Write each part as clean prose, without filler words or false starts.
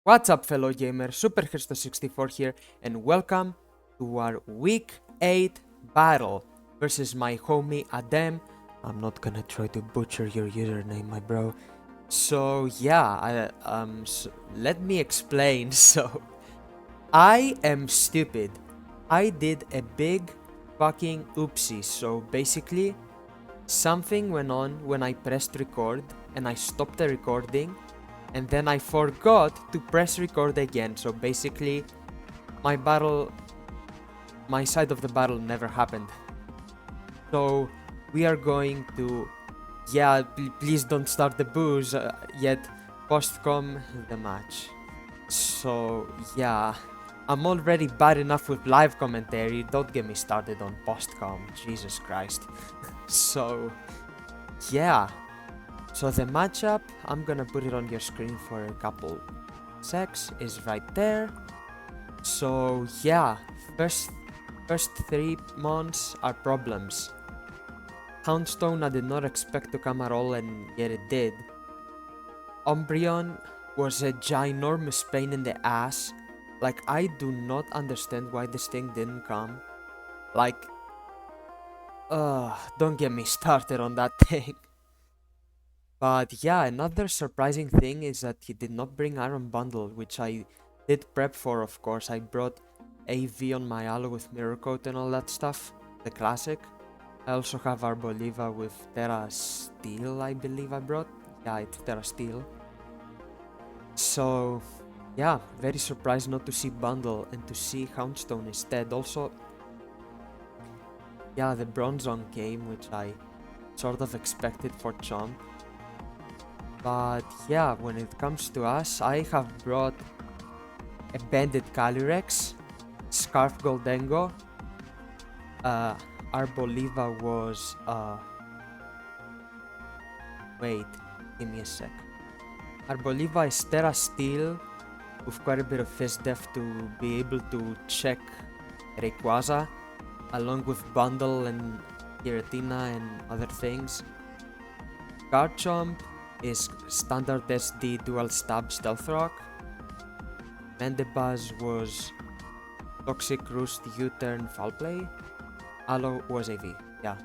What's up, fellow gamers? Superhristo64 here, and welcome to our Week 8 battle versus my homie Adem. I'm not gonna try to butcher your username, my bro. So yeah, let me explain. So I am stupid. I did a big fucking oopsie. So basically, something went on when I pressed record and I stopped the recording. And then I forgot to press record again, so basically my side of the battle never happened. So we are going to, please don't start the booze yet, postcom the match. So yeah, I'm already bad enough with live commentary, don't get me started on postcom, Jesus Christ. So yeah. So the matchup, I'm gonna put it on your screen for a couple secs, is right there. So yeah, first 3 months are problems. Houndstone I did not expect to come at all, and yet it did. Umbreon was a ginormous pain in the ass. Like, I do not understand why this thing didn't come. Like, don't get me started on that thing. But yeah, another surprising thing is that he did not bring Iron Bundle, which I did prep for, of course. I brought AV on my Aloe with Mirror Coat and all that stuff, the classic. I also have Arboliva with Terra Steel, I believe I brought. Yeah, it's Terra Steel. So yeah, very surprised not to see Bundle and to see Houndstone instead. Also, yeah, the Bronzong came, which I sort of expected for Chomp. But yeah, when it comes to us, I have brought a Banded CALYREX, Scarf GHOLDENGO, Arboliva was, wait, give me a sec. Arboliva is Terra Steel with quite a bit of Fizz Def to be able to check Rayquaza, along with Bundle and Giratina and other things. Garchomp is standard SD dual stab stealth rock. Mendebuzz was toxic roost U-turn foul play. Aloe was AV. Yeah.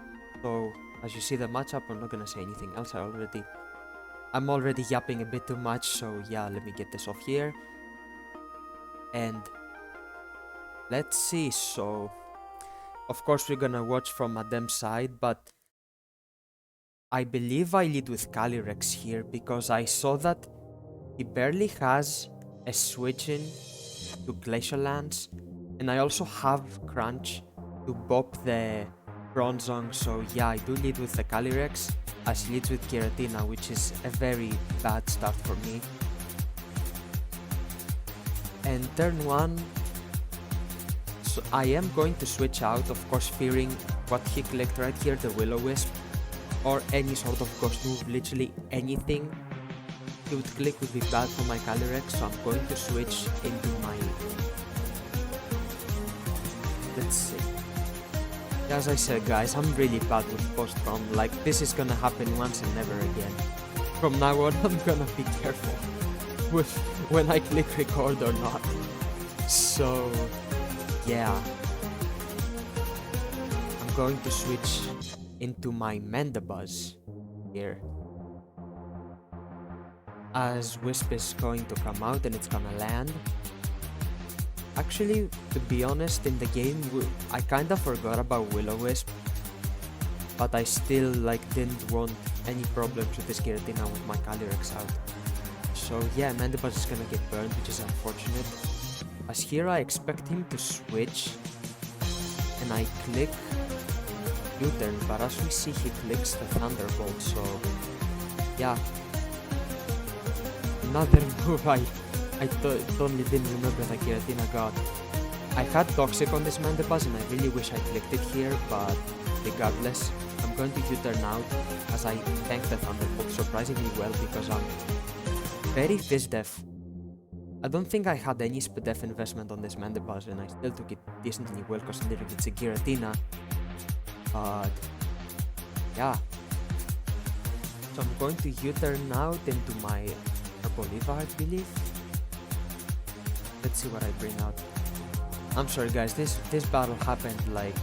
So as you see the matchup, I'm not gonna say anything else. I'm already yapping a bit too much, so yeah, let me get this off here. And let's see. So of course we're gonna watch from Adem's side, but I believe I lead with CALYREX here because I saw that he barely has a switch in to Glacial Lance, and I also have Crunch to bop the Bronzong, so yeah, I do lead with the CALYREX as he leads with Giratina, which is a very bad start for me. And turn 1, so I am going to switch out, of course fearing what he clicked right here, the Will-O-Wisp, or any sort of ghost move, literally anything he would click would be bad for my CALYREX, so I'm going to switch into my... Let's see. As I said, guys, I'm really bad with post-com, like this is gonna happen once and never again. From now on, I'm gonna be careful with when I click record or not. So yeah, I'm going to switch into my Mendebuzz here, as Wisp is going to come out and it's gonna land. Actually, to be honest, in the game I kinda forgot about Will-O-Wisp, but I still didn't want any problems with this Giratina with my CALYREX out. So yeah, Mendebuzz is gonna get burned, which is unfortunate, as here I expect him to switch and I click U-turn, but as we see he clicks the Thunderbolt, so yeah. Another move I totally didn't remember that Giratina got. I had Toxic on this Mendebuzz and I really wish I clicked it here, but regardless, I'm going to U-turn out as I tank the Thunderbolt surprisingly well because I'm very Fizz Def. I don't think I had any Speed Def investment on this Mendebuzz and I still took it decently well considering it's a Giratina. But yeah, so I'm going to U-turn out into my Arboliva, I believe. Let's see what I bring out. I'm sorry guys, this battle happened like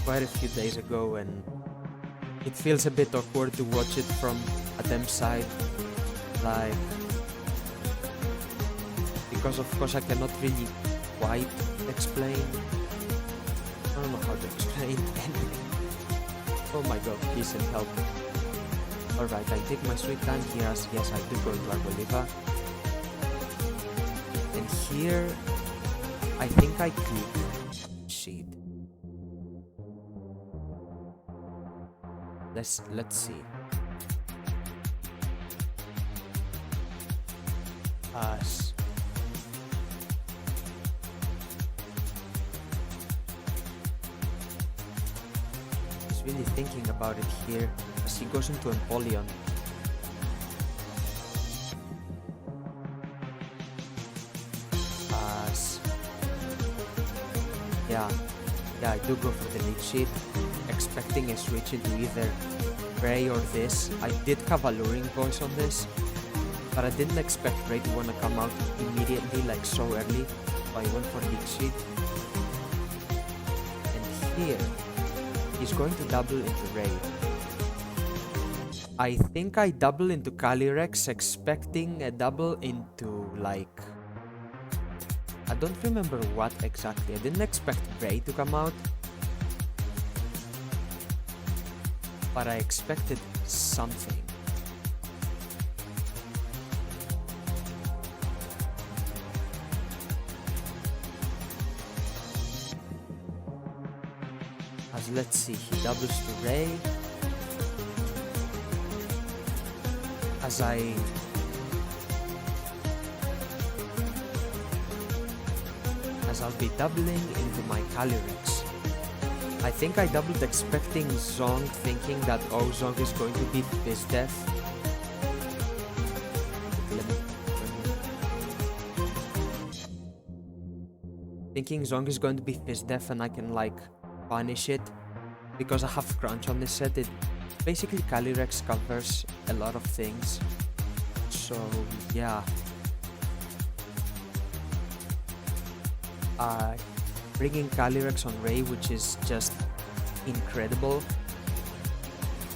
quite a few days ago and it feels a bit awkward to watch it from a them side, like, because of course I cannot really quite explain. I don't know how to explain anything. Oh my god, please and help. Alright, I take my sweet time here as yes I do go into Arboliva. And here I think I click sheet. Let's see. He's really thinking about it here as he goes into Empoleon. Yeah, I do go for the lead sheet, expecting a switch into either Prey or this. I did have a luring voice on this, but I didn't expect Prey to want to come out immediately, like so early, so I went for lead sheet. And here, he's going to double into Ray. I think I double into CALYREX, expecting a double into, like, I don't remember what exactly. I didn't expect Ray to come out, but I expected something. As let's see, he doubles to Ray. As I'll be doubling into my CALYREX. I think I doubled expecting Zong, thinking that oh, Zong is going to beat Biz Death. Thinking Zong is going to be Fizz Def and I can like punish it because I have crunch on this set. It basically CALYREX covers a lot of things. So yeah. Bringing CALYREX on Ray, which is just incredible.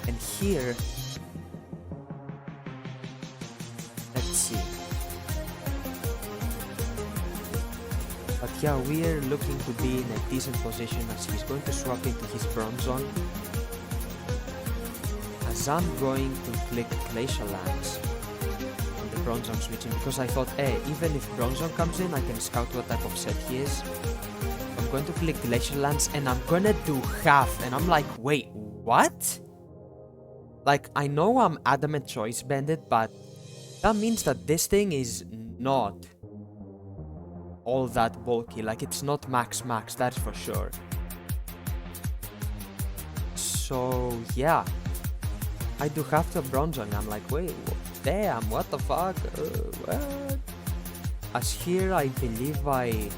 And here, let's see. But yeah, we're looking to be in a decent position as he's going to swap into his Bronzong. As I'm going to click Glacial Lance on the Bronzong switching because I thought, hey, even if Bronzong comes in, I can scout what type of set he is. I'm going to click Glacial Lance and I'm gonna do half, and I'm like, wait, what? Like, I know I'm adamant choice banded, but that means that this thing is not all that bulky. Like, it's not max, that's for sure. So yeah, I do have the Bronzong. I'm like, wait, damn, what the fuck? What? As here, I believe I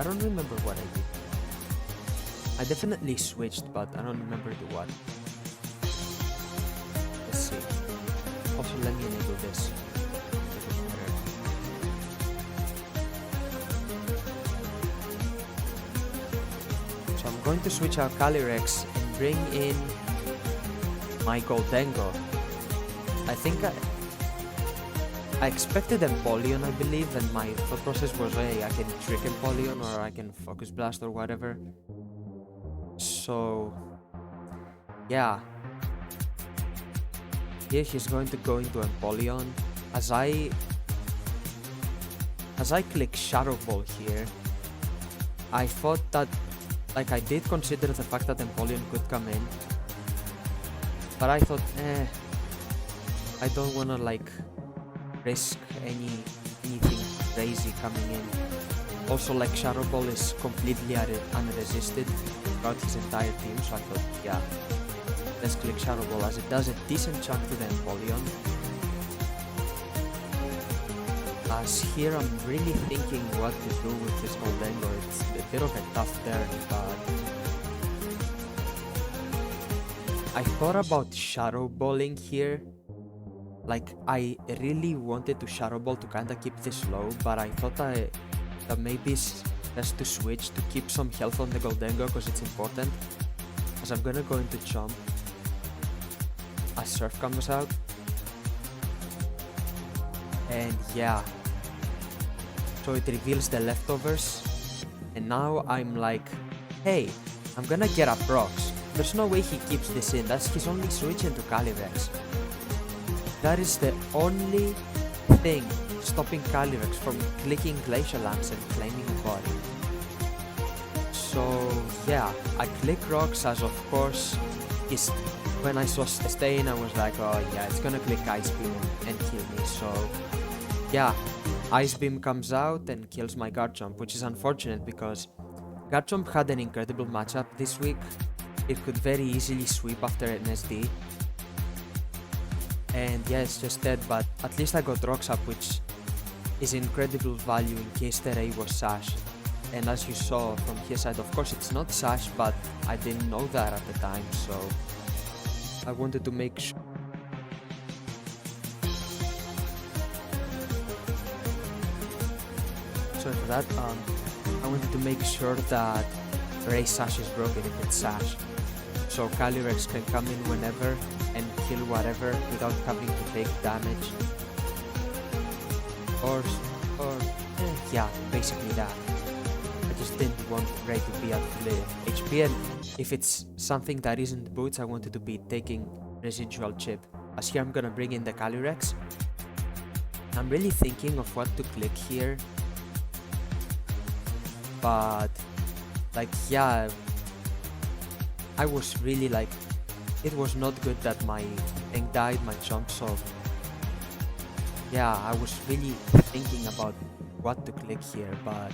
don't remember what I did. I definitely switched, but I don't remember to what. Let's see. Also, let me enable this. So I'm going to switch out CALYREX and bring in my GHOLDENGO. I think I expected Empoleon, I believe, and my thought process was, hey, I can trick Empoleon or I can Focus Blast or whatever. So yeah, here he's going to go into Empoleon. As I click Shadow Ball here, I thought that, like, I did consider the fact that Empoleon could come in, but I thought, I don't wanna like risk anything crazy coming in. Also, like, Shadow Ball is completely unresisted throughout his entire team, so I thought, yeah, let's click Shadow Ball as it does a decent chunk to the Empoleon. As here I'm really thinking what to do with this GHOLDENGO. It's a bit of a tough turn, but I thought about Shadow Balling here Like, I really wanted to Shadow Ball to kinda keep this low, but I thought that maybe it's best to switch to keep some health on the Goldengo because it's important. As I'm gonna go into Chomp as Surf comes out. And yeah. So it reveals the leftovers. And now I'm like, hey, I'm gonna get up rocks. There's no way he keeps this in. That's his only switch into CALYREX. That is the only thing stopping CALYREX from clicking Glacial Lance and claiming a body. So yeah, I click rocks as of course is when I saw Stain, I was like, oh yeah, it's gonna click Ice Beam and kill me. So yeah, Ice Beam comes out and kills my Garchomp, which is unfortunate because Garchomp had an incredible matchup this week. It could very easily sweep after an SD. And yeah, it's just dead, but at least I got Rocks Up, which is incredible value in case the Ray was Sash. And as you saw from his side, of course it's not Sash, but I didn't know that at the time, so I wanted to make sure. Sorry for that. I wanted to make sure that Ray Sash is broken if it's Sash. So CALYREX can come in whenever and kill whatever without having to take damage. Yeah, basically that. I just didn't want Ray to be at full HP, and if it's something that isn't boots, I wanted to be taking residual chip. As here I'm gonna bring in the CALYREX. I'm really thinking of what to click here. But like yeah, I was really like, it was not good that my thing died, my Chomp, so yeah, I was really thinking about what to click here, but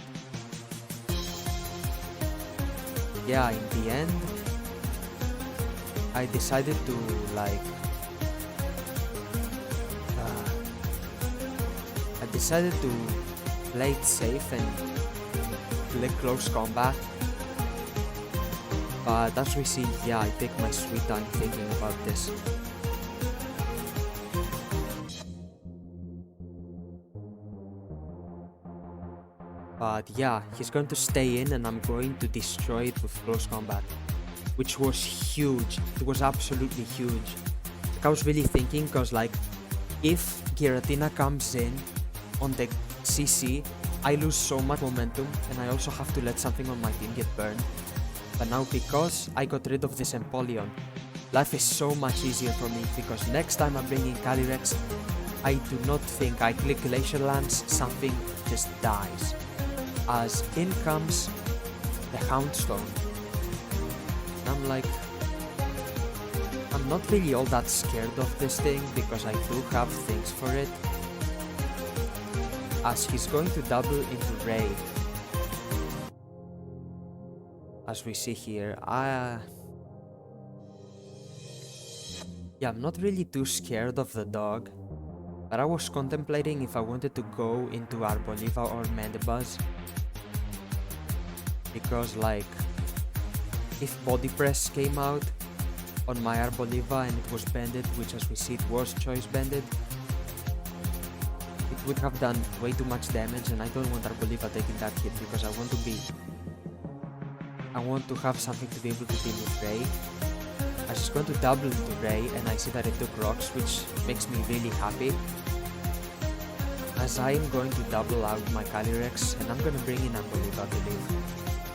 yeah, in the end, I decided to like, play it safe and click close combat. But as we see, yeah, I take my sweet time thinking about this. But yeah, he's going to stay in and I'm going to destroy it with close combat. Which was huge. It was absolutely huge. Like, I was really thinking because like, if Giratina comes in on the CC, I lose so much momentum and I also have to let something on my team get burned. But now because I got rid of this Empoleon, life is so much easier for me because next time I bring in CALYREX, I do not think I click Glacial Lance, something just dies. As in comes the Houndstone. I'm like, I'm not really all that scared of this thing because I do have things for it. As he's going to double into Ray. As we see here, yeah, I'm not really too scared of the dog, but I was contemplating if I wanted to go into Arboliva or Mandibuzz, because like, if Body Press came out on my Arboliva and it was bended, which as we see it was choice bended, it would have done way too much damage, and I don't want Arboliva taking that hit because I want to have something to be able to deal with Ray. I was going to double into Ray and I see that it took rocks, which makes me really happy. As I am going to double out my CALYREX and I'm going to bring in Arboliva, I believe.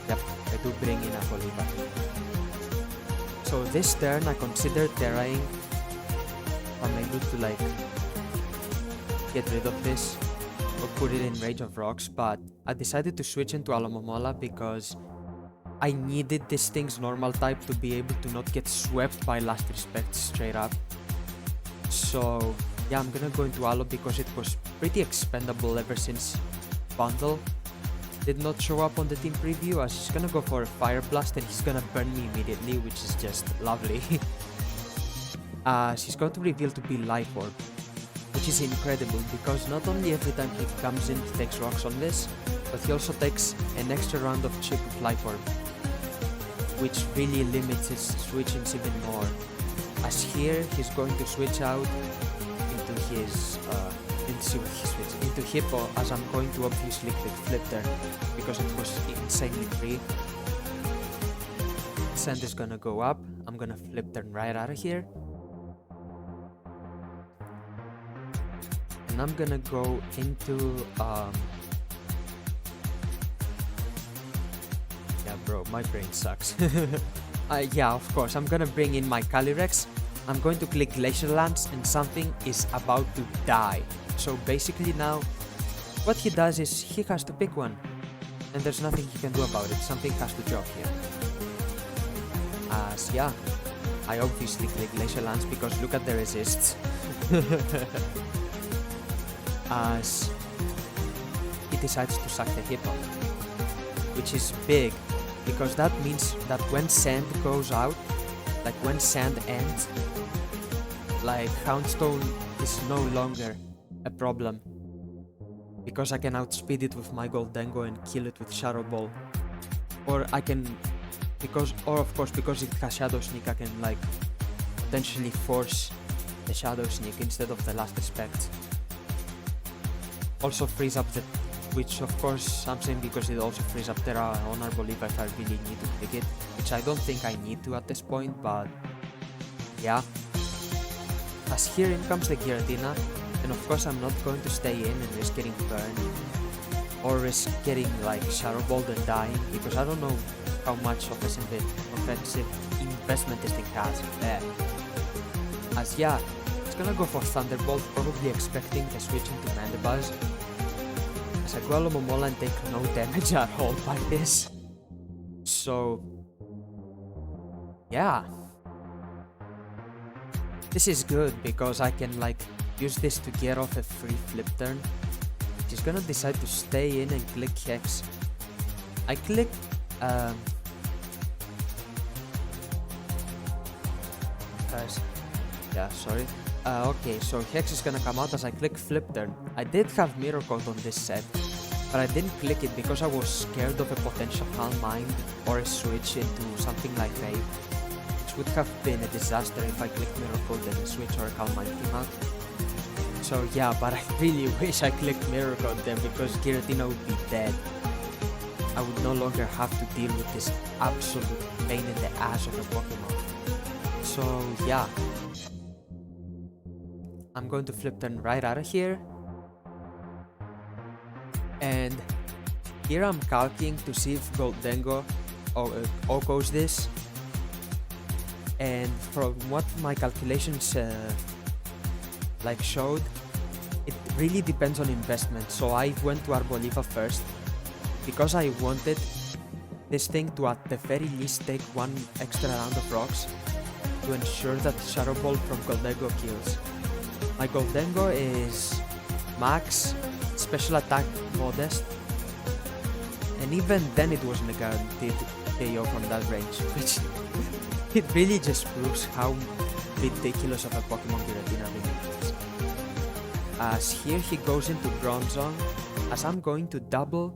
Yep, I do bring in Arboliva. So this turn I considered Terraing. I'm able to like get rid of this or put it in Rage of Rocks, but I decided to switch into Alomomola because I needed this thing's normal type to be able to not get swept by Last Respect straight up. So yeah, I'm gonna go into Alo because it was pretty expendable ever since Bundle did not show up on the team preview, as he's gonna go for a Fire Blast and he's gonna burn me immediately, which is just lovely. She's going to reveal to be Life Orb, which is incredible because not only every time he comes in he takes rocks on this, but he also takes an extra round of chip with Life Orb, which really limits his switchings even more. As here, he's going to switch out into his into Hippo, as I'm going to obviously click Flip Turn because it was insanely free. Send is gonna go up. I'm gonna Flip Turn right out of here. And I'm gonna go into yeah, bro, my brain sucks. Yeah, of course, I'm gonna bring in my CALYREX. I'm going to click Glacier Lance and something is about to die. So basically now, what he does is he has to pick one. And there's nothing he can do about it. Something has to drop here. As yeah, I obviously click Glacier Lance because look at the resists. As he decides to sack the Hippo. Which is big, because that means that when Sand goes out, like when Sand ends, like Houndstone is no longer a problem. Because I can outspeed it with my Gholdengo and kill it with Shadow Ball. Or I can, of course because it has Shadow Sneak, I can like potentially force the Shadow Sneak instead of the Last Respect. Also frees up the, which of course I'm saying because it also frees up Terra Honorable if I really need to pick it, which I don't think I need to at this point, but yeah. As here in comes the Giratina, and of course I'm not going to stay in and risk getting burned or risk getting like Shadow Balled and dying, because I don't know how much offensive investment this thing has there. As yeah, it's gonna go for Thunderbolt, probably expecting the switch into Mandibuzz. As I go Momola and take no damage at all by this. So yeah, this is good because I can like use this to get off a free Flip Turn. She's gonna decide to stay in and click Hex. I click yeah, sorry. Okay, so Hex is gonna come out as I click Flip Turn. I did have Mirror Coat on this set, but I didn't click it because I was scared of a potential Calm Mind or a switch into something like Rave, which would have been a disaster if I clicked Mirror Coat and a switch or a Calm Mind came out. So yeah, but I really wish I clicked Mirror Coat then because Giratina would be dead. I would no longer have to deal with this absolute pain in the ass of a Pokemon. So yeah, I'm going to Flip Turn right out of here. And here I'm calculating to see if Gholdengo OHKOs this. And from what my calculations like showed, it really depends on investment. So I went to Arboliva first because I wanted this thing to at the very least take one extra round of rocks to ensure that Shadow Ball from Gholdengo kills. My Gholdengo is max special attack modest, and even then it wasn't a guaranteed KO from that range, which it really just proves how ridiculous of a Pokemon Giratina really is. As here he goes into Bronzong, as I'm going to double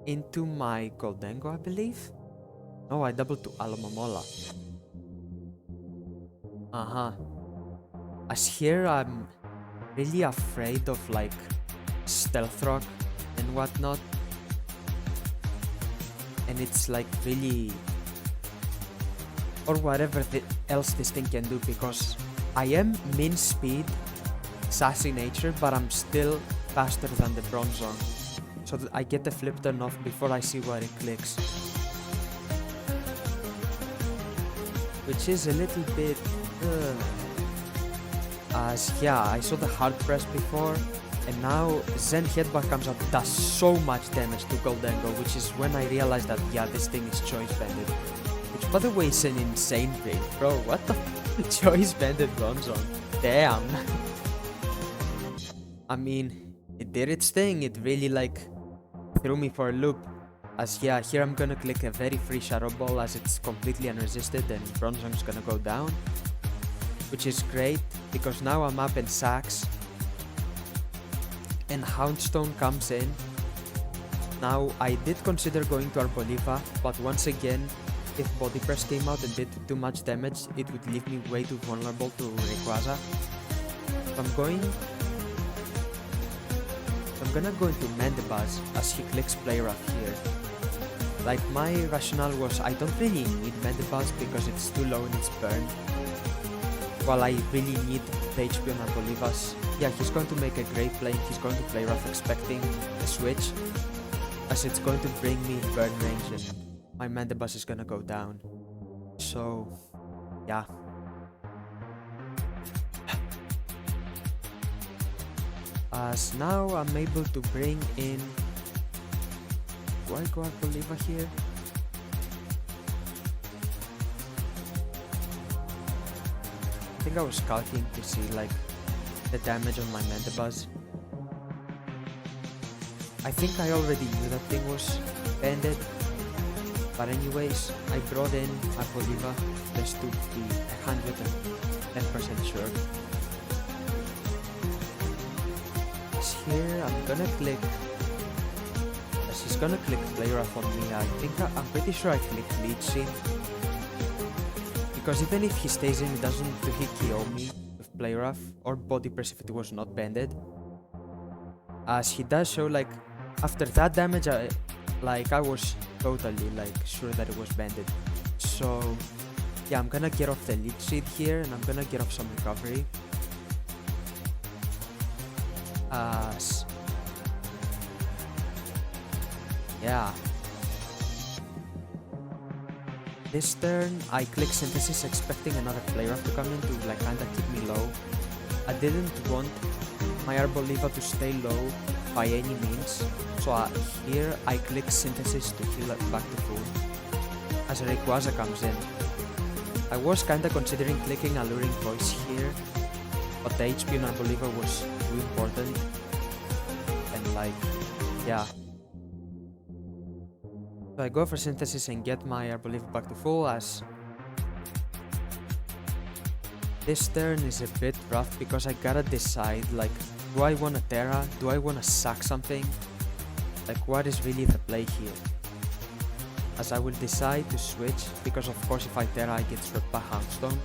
into my Gholdengo, I believe? No, I doubled to Alomomola. As here I'm really afraid of like Stealth Rock and whatnot, and it's like really, or whatever else this thing can do, because I am min speed, sassy nature, but I'm still faster than the Bronzong, so that I get the Flip Turn off before I see where it clicks, which is a little bit as yeah, I saw the hard press before, and now Zen Headbutt comes out, does so much damage to Gholdengo, which is when I realized that yeah, this thing is choice banded, which by the way is an insane thing, bro. What the choice banded Bronzong? Damn. I mean, it did its thing. It really like threw me for a loop. As yeah, here I'm gonna click a very free Shadow Ball as it's completely unresisted and Bronzong's gonna go down, which is great because now I'm up in sacks and Houndstone comes in. Now I did consider going to Arboliva, but once again, if Body Press came out and did too much damage, it would leave me way too vulnerable to Rayquaza. So I'm going gonna go into Mendebuzz as he clicks Play Rough here. Like, my rationale was I don't really need Mendebuzz because it's too low in its burn. While I really need the HP on Arbolivas. Yeah, he's going to make a great play. He's going to Play Rough expecting a switch, as it's going to bring me burn range and my Mendebuzz is gonna go down. So, yeah. As now I'm able to bring in... Do I go Arboliva here? I think I was calculating to see like the damage on my Mendebuzz. I think I already knew that thing was banded. But anyways, I brought in Arboliva just to be 110% sure. As here, I'm gonna click... As he's gonna click Play Rough on me, I'm pretty sure I clicked Leech Seed. Because even if he stays in, he doesn't hit KO me with Play Rough or Body Press if it was not banded. As he does show, like, after that damage, I was totally like sure that it was banded. So yeah, I'm gonna get off the Leech Seed here and I'm gonna get off some recovery. As yeah, this turn I click Synthesis expecting another Play Rough to come in to like kinda keep me low. I didn't want my Arboliva to stay low by any means, so here I click Synthesis to heal it back to full as Rayquaza comes in. I was kinda considering clicking Alluring Voice here, but the HP on Arboliva was too important and like, yeah. So I go for Synthesis and get my Arboliva back to full as this turn is a bit rough because I gotta decide like, do I want to Terra? Do I want to sack something? Like, what is really the play here? As I will decide to switch, because of course if I Terra I get stripped by Houndstone.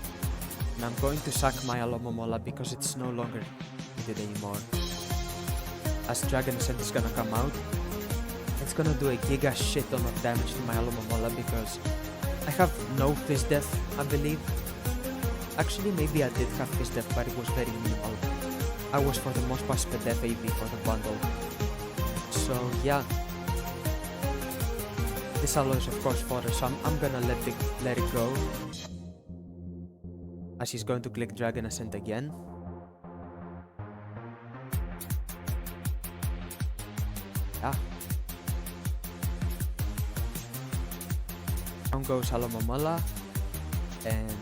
And I'm going to sack my Alomomola because it's no longer needed anymore. As Dragon Ascent is gonna come out, it's gonna do a giga shit ton of damage to my Alomomola because I have no Fizz Death, I believe. Actually, maybe I did have Fizz Death, but it was very minimal. I was for the most part spent FAV for the bundle. So yeah. This allows of course fodder, so I'm gonna let it go. As he's going to click Dragon Ascent again. Yeah. Down goes Alomomola. And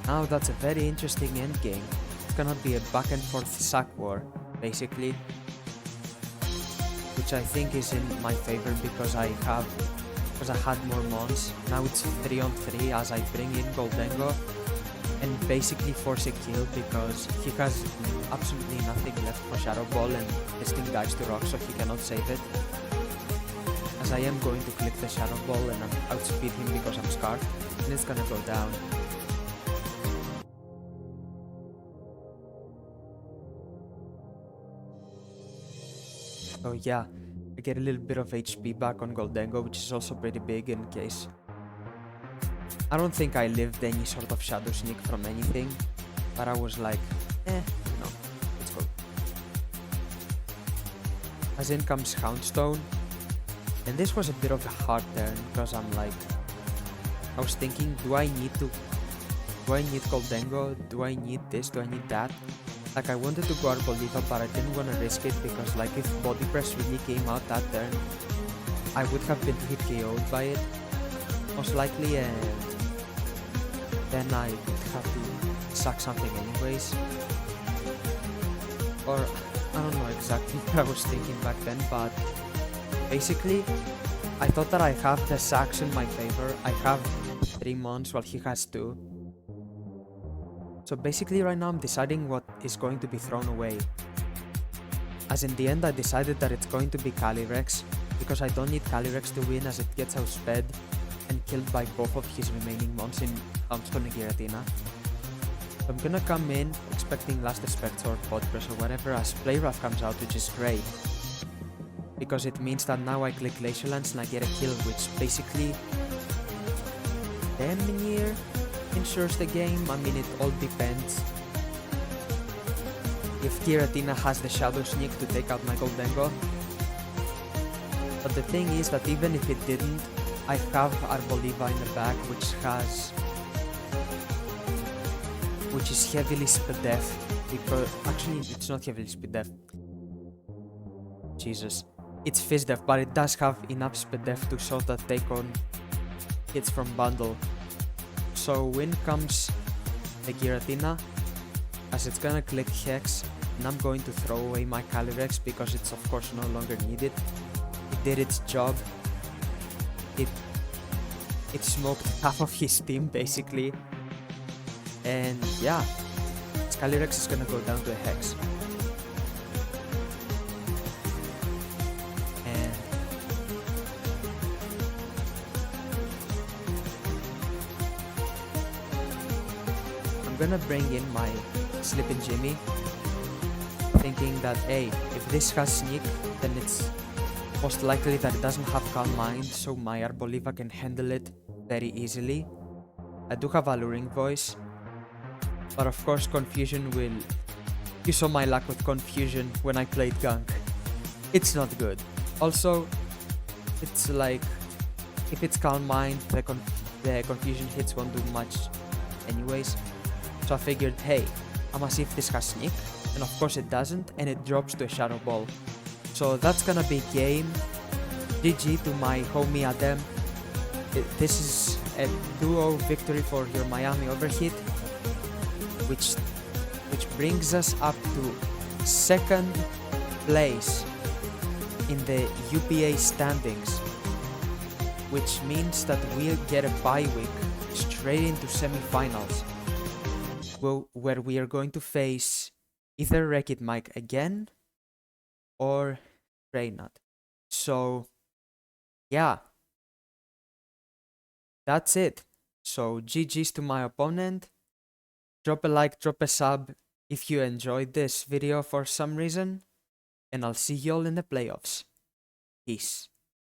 now that's a very interesting endgame. It's gonna be a back and forth sack war, basically. Which I think is in my favor because I had more mons. Now it's 3-on-3 as I bring in Goldengo and basically force a kill because he has absolutely nothing left for Shadow Ball and this thing dies to rock so he cannot save it. As I am going to click the Shadow Ball and I'm outspeed him because I'm Scarf and it's gonna go down. So yeah, I get a little bit of HP back on Goldengo, which is also pretty big in case. I don't think I lived any sort of Shadow Sneak from anything, but I was like, no, let's go. As in comes Houndstone, and this was a bit of a hard turn because I'm like, I was thinking, do I need Goldengo? Do I need this? Do I need that? Like, I wanted to go Arboliva, but I didn't want to risk it because, like, if Body Press really came out that turn, I would have been hit KO'd by it, most likely, and then I would have to sack something anyways. Or, I don't know exactly what I was thinking back then, but basically, I thought that I have the sacks in my favor. I have 3 mons while he has 2. So basically right now I'm deciding what is going to be thrown away. As in the end I decided that it's going to be CALYREX because I don't need CALYREX to win as it gets outsped and killed by both of his remaining mons in Houndstone and Giratina. I'm gonna come in expecting Last Respect or Pod Press or whatever as Play Rough comes out, which is great. Because it means that now I click Glacial Lance and I get a kill, which basically damn near ensures the game. I mean, it all depends. If Giratina has the Shadow Sneak to take out my Goldengo. But the thing is that even if it didn't, I have Arboliva in the back, which is heavily speed def. Because actually, it's not heavily speed def. Jesus, it's fizz def, but it does have enough speed def to sort of take on hits from bundle. So in comes the Giratina, as it's gonna click Hex, and I'm going to throw away my CALYREX because it's of course no longer needed. It did its job. It smoked half of his team basically. And yeah, CALYREX is gonna go down to a Hex. And I'm gonna bring in my Slippin' Jimmy, thinking that hey, if this has Sneak, then it's most likely that it doesn't have Calm Mind, so my Arboliva can handle it very easily. I do have Alluring Voice, but of course Confusion will... You saw my luck with Confusion when I played Gunk. It's not good. Also, it's like, if it's Calm Mind, the Confusion hits won't do much anyways. So I figured, hey, I'ma see if this has Sneak, and of course it doesn't, and it drops to a Shadow Ball. So that's gonna be game. GG to my homie Adem. This is a duo victory for your Miami Overheat, which brings us up to 2nd place in the UPA standings, which means that we'll get a bye week straight into semi-finals, where we are going to face either Wreck-It Mike again or Reynard. So yeah, that's it. So GG's to my opponent. Drop a like, drop a sub if you enjoyed this video for some reason, and I'll see you all in the playoffs. Peace.